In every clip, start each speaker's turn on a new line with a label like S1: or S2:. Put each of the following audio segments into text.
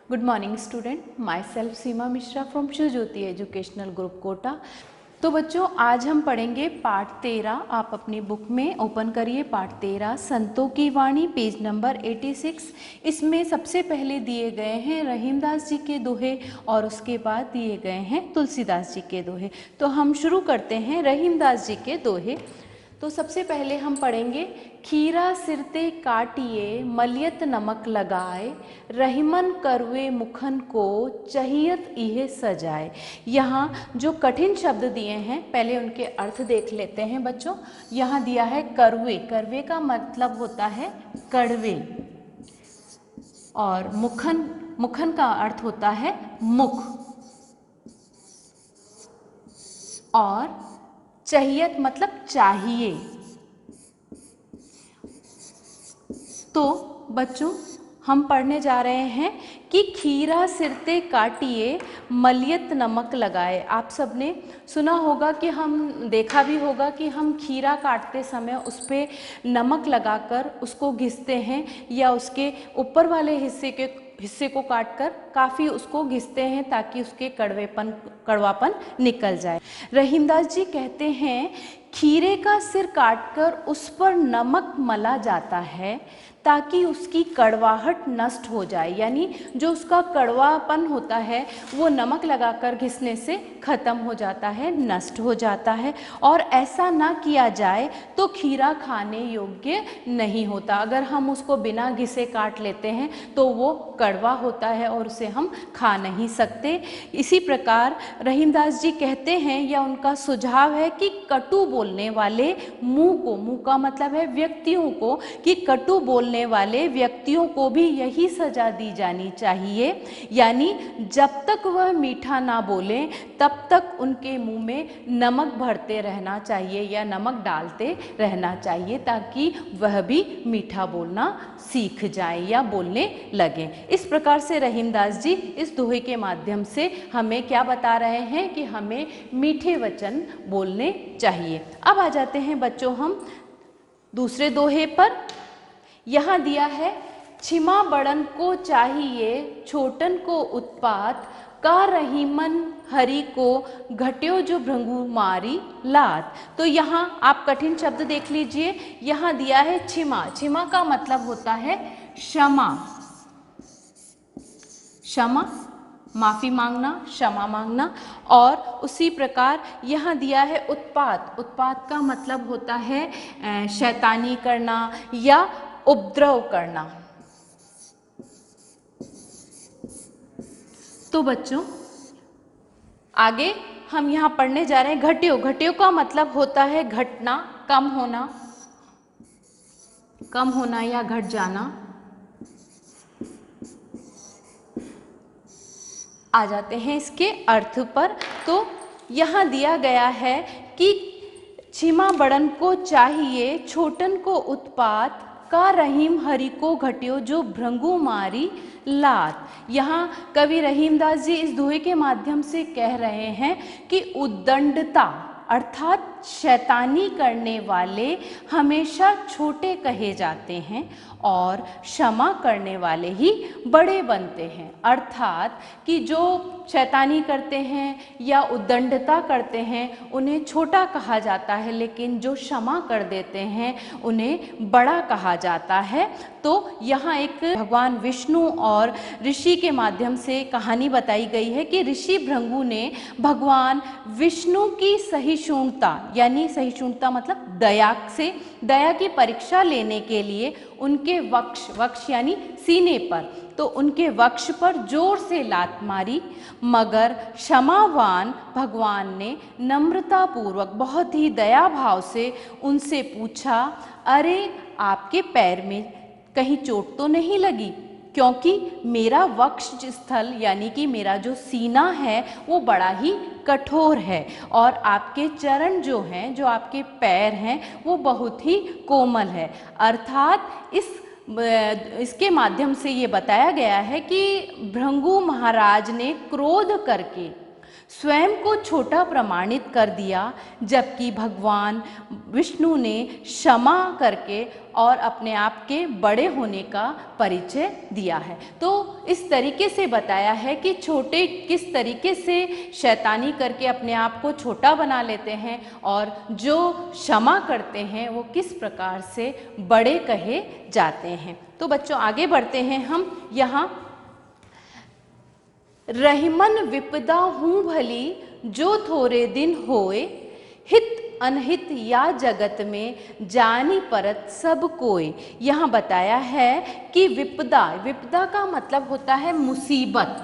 S1: Good morning student, myself Seema Mishra from Shiv Jyoti educational group Kota. तो बच्चों आज हम पढ़ेंगे पाठ 13। आप अपनी बुक में ओपन करिए पाठ 13 संतों की वाणी पेज नंबर 86। इसमें सबसे पहले दिए गए हैं रहीमदास जी के दोहे और उसके बाद दिए गए हैं तुलसीदास जी के दोहे। तो हम शुरू करते हैं रहीमदास जी के दोहे। तो सबसे पहले हम पढ़ेंगे खीरा सिरते काटिए मलियत नमक लगाए, रहीमन करवे मुखन को चाहियत इहे सजाए। यहाँ जो कठिन शब्द दिए हैं पहले उनके अर्थ देख लेते हैं बच्चों। यहाँ दिया है करवे, करवे का मतलब होता है कड़वे, और मुखन, मुखन का अर्थ होता है मुख, और चाहियत मतलब चाहिए। तो बच्चों हम पढ़ने जा रहे हैं कि खीरा सिरते काटिए मलियत नमक लगाए। आप सबने सुना होगा कि हम देखा भी होगा कि हम खीरा काटते समय उस पर नमक लगाकर उसको घिसते हैं, या उसके ऊपर वाले हिस्से को काटकर काफ़ी उसको घिसते हैं ताकि उसके कड़वापन निकल जाए। रहीमदास जी कहते हैं खीरे का सिर काटकर उस पर नमक मला जाता है ताकि उसकी कड़वाहट नष्ट हो जाए, यानी जो उसका कड़वापन होता है वो नमक लगाकर घिसने से ख़त्म हो जाता है, नष्ट हो जाता है। और ऐसा ना किया जाए तो खीरा खाने योग्य नहीं होता। अगर हम उसको बिना घिसे काट लेते हैं तो वो कड़वा होता है और उसे हम खा नहीं सकते। इसी प्रकार रहीमदास जी कहते हैं, या उनका सुझाव है कि कटु बोलने वाले मुँह को, मुँह का मतलब है व्यक्तियों को, कि कटु बोलने वाले व्यक्तियों को भी यही सजा दी जानी चाहिए, यानी जब तक वह मीठा ना बोले तब तक उनके मुंह में नमक भरते रहना चाहिए या नमक डालते रहना चाहिए ताकि वह भी मीठा बोलना सीख जाए या बोलने लगे। इस प्रकार से रहीमदास जी इस दोहे के माध्यम से हमें क्या बता रहे हैं कि हमें मीठे वचन बोलने चाहिए। अब आ जाते हैं बच्चों हम दूसरे दोहे पर। यहाँ दिया है छिमा बड़न को चाहिए छोटन को उत्पात, का रहीमन हरि को घट्यो जो भृंगु मारी लात। तो यहाँ आप कठिन शब्द देख लीजिए। यहाँ दिया है छिमा, छिमा का मतलब होता है क्षमा, क्षमा माफ़ी मांगना, क्षमा मांगना। और उसी प्रकार यहाँ दिया है उत्पात, उत्पात का मतलब होता है शैतानी करना या उपद्रव करना। तो बच्चों आगे हम यहाँ पढ़ने जा रहे हैं घट्यो। घट्यो का मतलब होता है घटना, कम होना, कम होना या घट जाना। आ जाते हैं इसके अर्थ पर। तो यहाँ दिया गया है कि छिमा बड़न को चाहिए छोटन को उत्पात, का रहीम हरि को घट्यो जो भृंगु मारी लात। यहाँ कवि रहीमदास जी इस दोहे के माध्यम से कह रहे हैं कि उद्दंडता अर्थात शैतानी करने वाले हमेशा छोटे कहे जाते हैं और क्षमा करने वाले ही बड़े बनते हैं। अर्थात कि जो शैतानी करते हैं या उद्दंडता करते हैं उन्हें छोटा कहा जाता है, लेकिन जो क्षमा कर देते हैं उन्हें बड़ा कहा जाता है। तो यहाँ एक भगवान विष्णु और ऋषि के माध्यम से कहानी बताई गई है कि ऋषि भृंगु ने भगवान विष्णु की सहिष्णुता, यानी सहिष्णुता मतलब दया से, दया की परीक्षा लेने के लिए उनके वक्ष, वक्ष यानी सीने पर, तो उनके वक्ष पर जोर से लात मारी, मगर क्षमावान भगवान ने नम्रता पूर्वक बहुत ही दया भाव से उनसे पूछा, अरे आपके पैर में कहीं चोट तो नहीं लगी? क्योंकि मेरा वक्ष स्थल यानी कि मेरा जो सीना है वो बड़ा ही कठोर है और आपके चरण जो हैं, जो आपके पैर हैं वो बहुत ही कोमल है। अर्थात इसके माध्यम से ये बताया गया है कि भृंगु महाराज ने क्रोध करके स्वयं को छोटा प्रमाणित कर दिया, जबकि भगवान विष्णु ने क्षमा करके और अपने आप के बड़े होने का परिचय दिया है। तो इस तरीके से बताया है कि छोटे किस तरीके से शैतानी करके अपने आप को छोटा बना लेते हैं और जो क्षमा करते हैं वो किस प्रकार से बड़े कहे जाते हैं। तो बच्चों आगे बढ़ते हैं हम। यहाँ रहीमन विपदा हूँ भली जो थोड़े दिन होए, हित अनहित या जगत में जानी परत सब कोय। यहाँ बताया है कि विपदा, विपदा का मतलब होता है मुसीबत,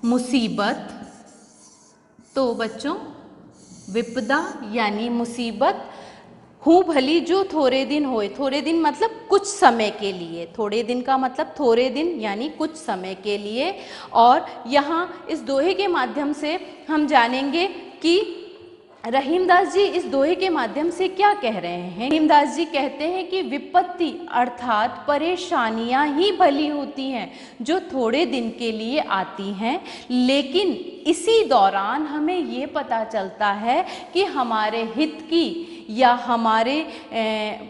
S1: मुसीबत। तो बच्चों विपदा यानी मुसीबत, हूँ भली जो थोड़े दिन होए, थोड़े दिन मतलब कुछ समय के लिए, थोड़े दिन का मतलब थोड़े दिन यानी कुछ समय के लिए। और यहाँ इस दोहे के माध्यम से हम जानेंगे कि रहीमदास जी इस दोहे के माध्यम से क्या कह रहे हैं। रहीमदास जी कहते हैं कि विपत्ति अर्थात परेशानियां ही भली होती हैं जो थोड़े दिन के लिए आती हैं, लेकिन इसी दौरान हमें ये पता चलता है कि हमारे हित की या हमारे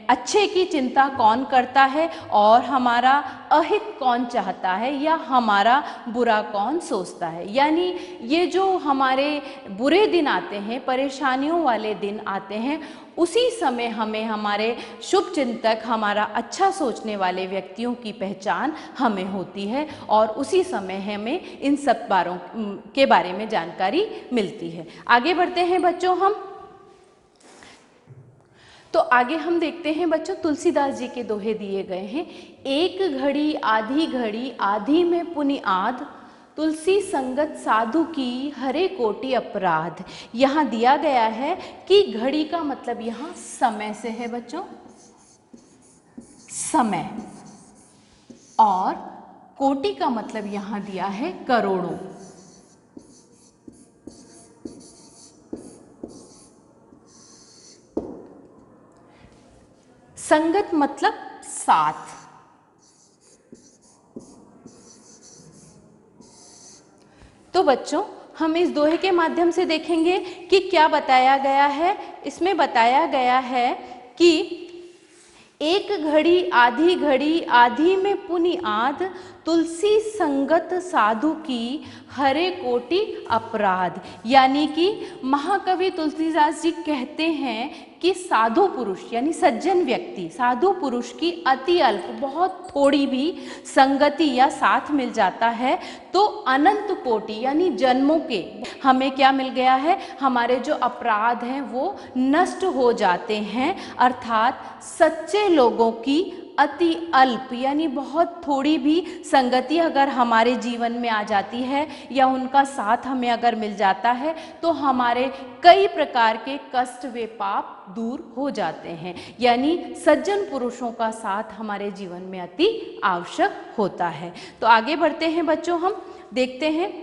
S1: अच्छे की चिंता कौन करता है और हमारा अहित कौन चाहता है या हमारा बुरा कौन सोचता है। यानी ये जो हमारे बुरे दिन आते हैं, परेशानियों वाले दिन आते हैं, उसी समय हमें हमारे शुभ चिंतक, हमारा अच्छा सोचने वाले व्यक्तियों की पहचान हमें होती है और उसी समय हमें इन सब बारों के बारे में जानकारी मिलती है। आगे बढ़ते हैं बच्चों हम। तो आगे हम देखते हैं बच्चों, तुलसीदास जी के दोहे दिए गए हैं। एक घड़ी आधी में पुनि आध, तुलसी संगत साधु की हरे कोटि अपराध। यहाँ दिया गया है कि घड़ी का मतलब यहाँ समय से है बच्चों, समय, और कोटि का मतलब यहाँ दिया है करोड़ों। संगत मतलब साथ। तो बच्चों हम इस दोहे के माध्यम से देखेंगे कि क्या बताया गया है। इसमें बताया गया है कि एक घड़ी आधी में पुनि आध, तुलसी संगत साधु की हरे कोटि अपराध। यानी कि महाकवि तुलसीदास जी कहते हैं कि साधु पुरुष यानी सज्जन व्यक्ति, साधु पुरुष की अति अल्प, बहुत थोड़ी भी संगति या साथ मिल जाता है तो अनंत कोटि यानी जन्मों के हमें क्या मिल गया है, हमारे जो अपराध हैं वो नष्ट हो जाते हैं। अर्थात सच्चे लोगों की अति अल्प यानी बहुत थोड़ी भी संगति अगर हमारे जीवन में आ जाती है या उनका साथ हमें अगर मिल जाता है तो हमारे कई प्रकार के कष्ट व पाप दूर हो जाते हैं। यानी सज्जन पुरुषों का साथ हमारे जीवन में अति आवश्यक होता है। तो आगे बढ़ते हैं बच्चों, हम देखते हैं।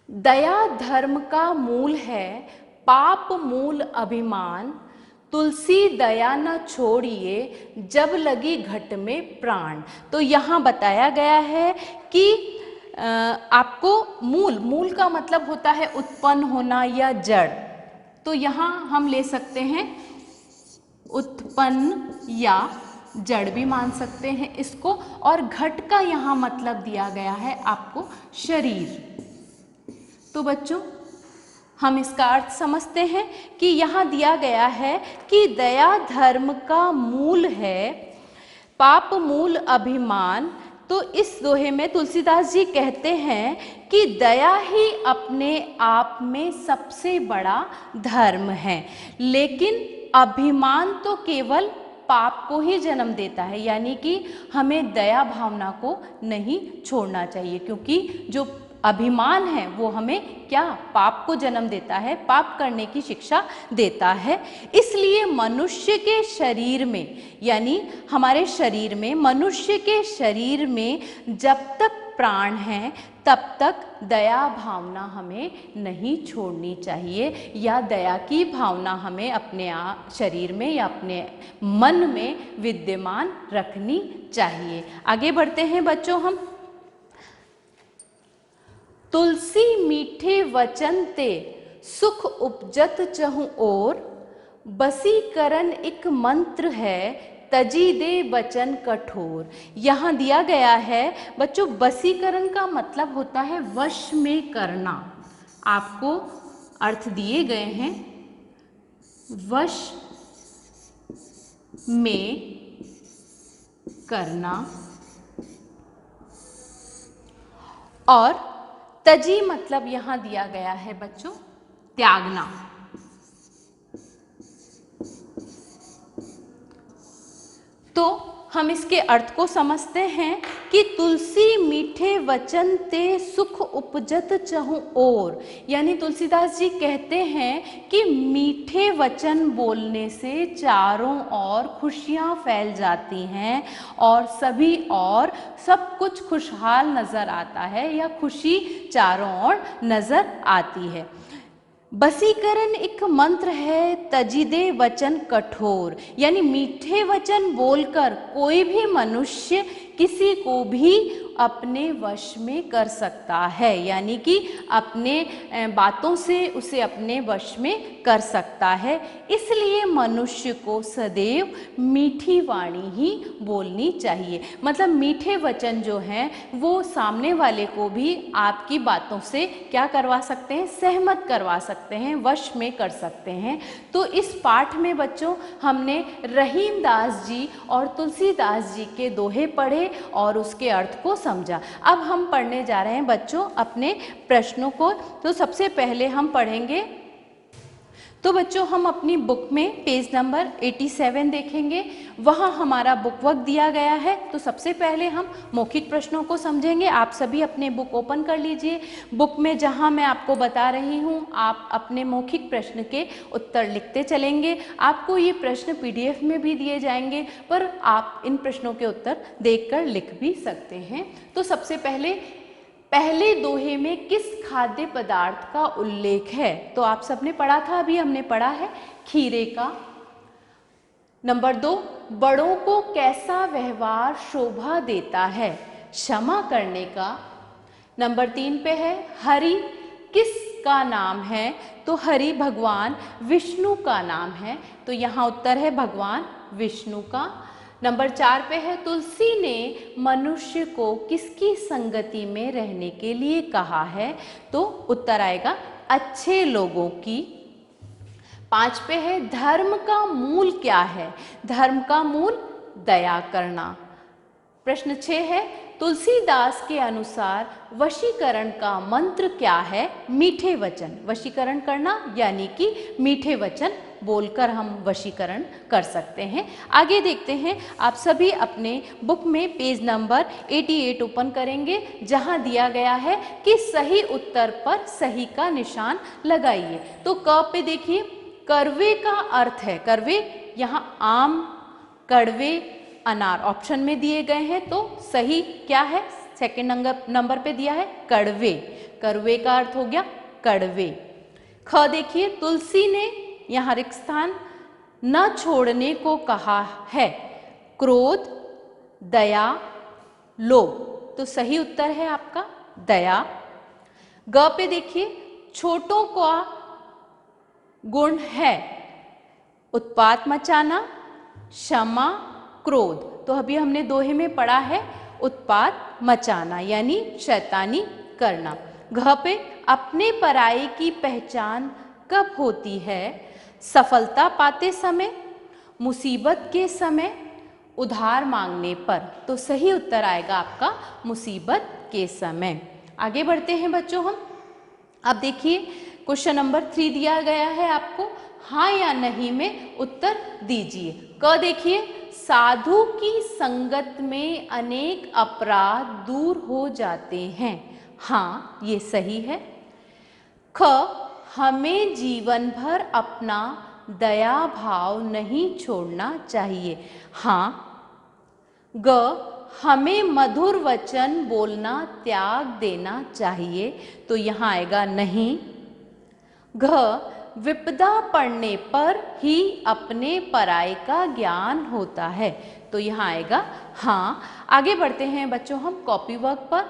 S1: दया धर्म का मूल है, पाप मूल अभिमान, तुलसी दया न छोड़िए जब लगी घट में प्राण। तो यहाँ बताया गया है कि आपको मूल का मतलब होता है उत्पन्न होना या जड़। तो यहाँ हम ले सकते हैं उत्पन्न या जड़ भी मान सकते हैं इसको। और घट का यहाँ मतलब दिया गया है आपको शरीर। तो बच्चों हम इसका अर्थ समझते हैं कि यहाँ दिया गया है कि दया धर्म का मूल है, पाप मूल अभिमान। तो इस दोहे में तुलसीदास जी कहते हैं कि दया ही अपने आप में सबसे बड़ा धर्म है, लेकिन अभिमान तो केवल पाप को ही जन्म देता है। यानी कि हमें दया भावना को नहीं छोड़ना चाहिए, क्योंकि जो अभिमान है वो हमें क्या, पाप को जन्म देता है, पाप करने की शिक्षा देता है। इसलिए मनुष्य के शरीर में यानी हमारे शरीर में, मनुष्य के शरीर में जब तक प्राण हैं तब तक दया भावना हमें नहीं छोड़नी चाहिए, या दया की भावना हमें अपने शरीर में या अपने मन में विद्यमान रखनी चाहिए। आगे बढ़ते हैं बच्चों हम। तुलसी मीठे वचन ते सुख उपजत चहु ओर, बसीकरण एक मंत्र है तजी दे वचन कठोर। यहाँ दिया गया है बच्चों, बसीकरण का मतलब होता है वश में करना। आपको अर्थ दिए गए हैं, वश में करना, और तजी मतलब यहाँ दिया गया है बच्चों त्यागना। तो हम इसके अर्थ को समझते हैं कि तुलसी मीठे वचन ते सुख उपजत चहु ओर, यानी तुलसीदास जी कहते हैं कि मीठे वचन बोलने से चारों ओर खुशियां फैल जाती हैं और सभी और सब कुछ खुशहाल नजर आता है या खुशी चारों ओर नजर आती है। बसीकरण एक मंत्र है तजिदे वचन कठोर, यानी मीठे वचन बोलकर कोई भी मनुष्य किसी को भी अपने वश में कर सकता है, यानी कि अपने बातों से उसे अपने वश में कर सकता है। इसलिए मनुष्य को सदैव मीठी वाणी ही बोलनी चाहिए। मतलब मीठे वचन जो हैं वो सामने वाले को भी आपकी बातों से क्या करवा सकते हैं, सहमत करवा सकते हैं, वश में कर सकते हैं। तो इस पाठ में बच्चों हमने रहीमदास जी और तुलसीदास जी के दोहे पढ़े और उसके अर्थ को समझा। अब हम पढ़ने जा रहे हैं बच्चों अपने प्रश्नों को। तो सबसे पहले हम पढ़ेंगे, तो बच्चों हम अपनी बुक में पेज नंबर 87 देखेंगे, वहाँ हमारा बुक वर्क दिया गया है। तो सबसे पहले हम मौखिक प्रश्नों को समझेंगे। आप सभी अपने बुक ओपन कर लीजिए। बुक में जहाँ मैं आपको बता रही हूँ आप अपने मौखिक प्रश्न के उत्तर लिखते चलेंगे। आपको ये प्रश्न PDF में भी दिए जाएंगे, पर आप इन प्रश्नों के उत्तर देखकर लिख भी सकते हैं। तो सबसे पहले दोहे में किस खाद्य पदार्थ का उल्लेख है? तो आप सबने पढ़ा था, अभी हमने पढ़ा है खीरे का। नंबर 2, बड़ों को कैसा व्यवहार शोभा देता है? क्षमा करने का। नंबर 3 पे है हरि किसका नाम है? तो हरि भगवान विष्णु का नाम है। तो यहाँ उत्तर है भगवान विष्णु का। नंबर 4 पे है तुलसी ने मनुष्य को किसकी संगति में रहने के लिए कहा है? तो उत्तर आएगा अच्छे लोगों की। 5 पे है धर्म का मूल क्या है? धर्म का मूल दया करना। प्रश्न 6 है तुलसीदास के अनुसार वशीकरण का मंत्र क्या है? मीठे वचन। वशीकरण करना यानी कि मीठे वचन बोलकर हम वशीकरण कर सकते हैं। आगे देखते हैं, आप सभी अपने बुक में पेज नंबर 88 ओपन करेंगे, जहां दिया गया है कि सही उत्तर पर सही का निशान लगाइए। तो क पे देखिए, करवे का अर्थ है, करवे यहाँ आम, कड़वे, अनार ऑप्शन में दिए गए हैं। तो सही क्या है? सेकंड नंबर पे दिया है कड़वे। करवे का अर्थ हो गया कड़वे। ख देखिए, तुलसी ने यहाँ रिक्त स्थान न छोड़ने को कहा है। क्रोध, दया, लोभ। तो सही उत्तर है आपका दया। ग पे देखिए, छोटों का गुण है उत्पात मचाना, क्षमा, क्रोध। तो अभी हमने दोहे में पढ़ा है उत्पात मचाना यानी शैतानी करना। घ पे अपने पराई की पहचान कब होती है? सफलता पाते समय, मुसीबत के समय, उधार मांगने पर। तो सही उत्तर आएगा आपका मुसीबत के समय। आगे बढ़ते हैं बच्चों हम। अब देखिए क्वेश्चन नंबर 3 दिया गया है आपको, हाँ या नहीं में उत्तर दीजिए। क देखिए, साधु की संगत में अनेक अपराध दूर हो जाते हैं। हाँ, ये सही है। ख, हमें जीवन भर अपना दया भाव नहीं छोड़ना चाहिए। हाँ। ग, हमें मधुर वचन बोलना त्याग देना चाहिए। तो यहाँ आएगा नहीं। घ, विपदा पड़ने पर ही अपने पराई का ज्ञान होता है। तो यहाँ आएगा हाँ। आगे बढ़ते हैं बच्चों हम कॉपी वर्क पर।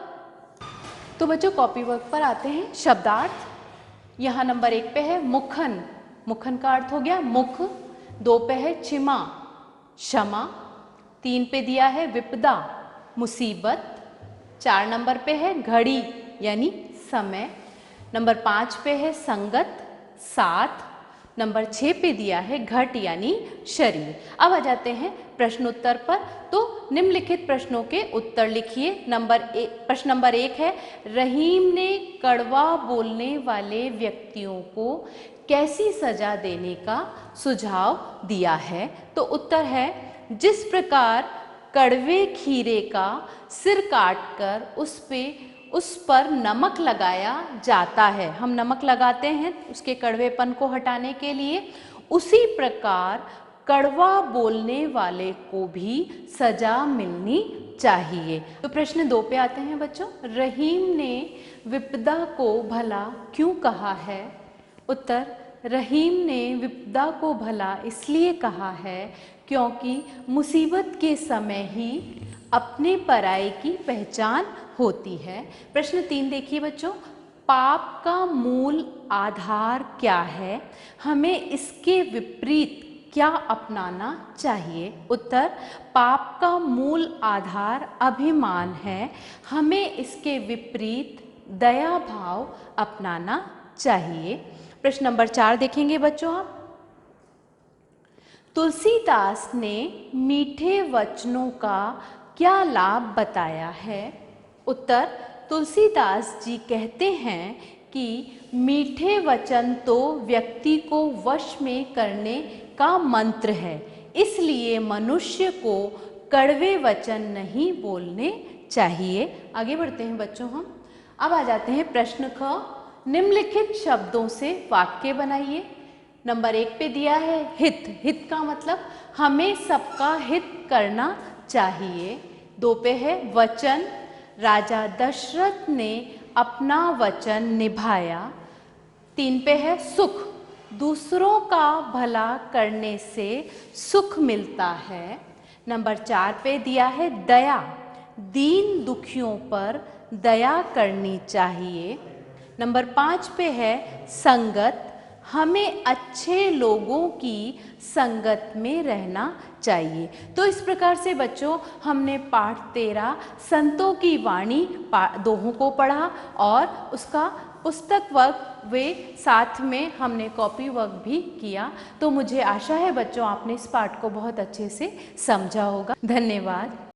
S1: तो बच्चों कॉपी वर्क पर आते हैं। शब्दार्थ यहाँ नंबर 1 पे है मुखन, मुखन का अर्थ हो गया मुख। 2 पे है क्षमा, क्षमा। 3 पे दिया है विपदा, मुसीबत। 4 नंबर पे है घड़ी यानी समय। नंबर 5 पे है संगत, साथ। नंबर 6 पे दिया है घट यानी शरीर। अब आ जाते हैं प्रश्नोत्तर पर। तो निम्नलिखित प्रश्नों के उत्तर लिखिए। प्रश्न नंबर 1 है, रहीम ने कड़वा बोलने वाले व्यक्तियों को कैसी सजा देने का सुझाव दिया है? तो उत्तर है, जिस प्रकार कड़वे खीरे का सिर काटकर उस पर नमक लगाया जाता है, हम नमक लगाते हैं उसके कड़वेपन को हटाने के लिए, उसी प्रकार कड़वा बोलने वाले को भी सजा मिलनी चाहिए। तो प्रश्न 2 पे आते हैं बच्चों, रहीम ने विपदा को भला क्यों कहा है? उत्तर, रहीम ने विपदा को भला इसलिए कहा है क्योंकि मुसीबत के समय ही अपने पराये की पहचान होती है। प्रश्न 3 देखिए बच्चों, पाप का मूल आधार क्या है? हमें इसके विपरीत क्या अपनाना चाहिए? उत्तर, पाप का मूल आधार अभिमान है, हमें इसके विपरीत दया भाव अपनाना चाहिए। प्रश्न नंबर 4 देखेंगे बच्चों आप, तुलसीदास ने मीठे वचनों का क्या लाभ बताया है? उत्तर, तुलसीदास जी कहते हैं कि मीठे वचन तो व्यक्ति को वश में करने का मंत्र है, इसलिए मनुष्य को कड़वे वचन नहीं बोलने चाहिए। आगे बढ़ते हैं बच्चों हम। अब आ जाते हैं प्रश्न ख, निम्नलिखित शब्दों से वाक्य बनाइए। नंबर 1 पे दिया है हित, हित का मतलब हमें सबका हित करना चाहिए। 2 पे है वचन, राजा दशरथ ने अपना वचन निभाया। 3 पे है सुख, दूसरों का भला करने से सुख मिलता है। नंबर 4 पे दिया है दया, दीन दुखियों पर दया करनी चाहिए। नंबर 5 पे है संगत, हमें अच्छे लोगों की संगत में रहना चाहिए। तो इस प्रकार से बच्चों हमने पाठ 13 संतों की वाणी दोहों को पढ़ा और उसका पुस्तक वर्क वे साथ में हमने कॉपी वर्क भी किया। तो मुझे आशा है बच्चों आपने इस पाठ को बहुत अच्छे से समझा होगा। धन्यवाद।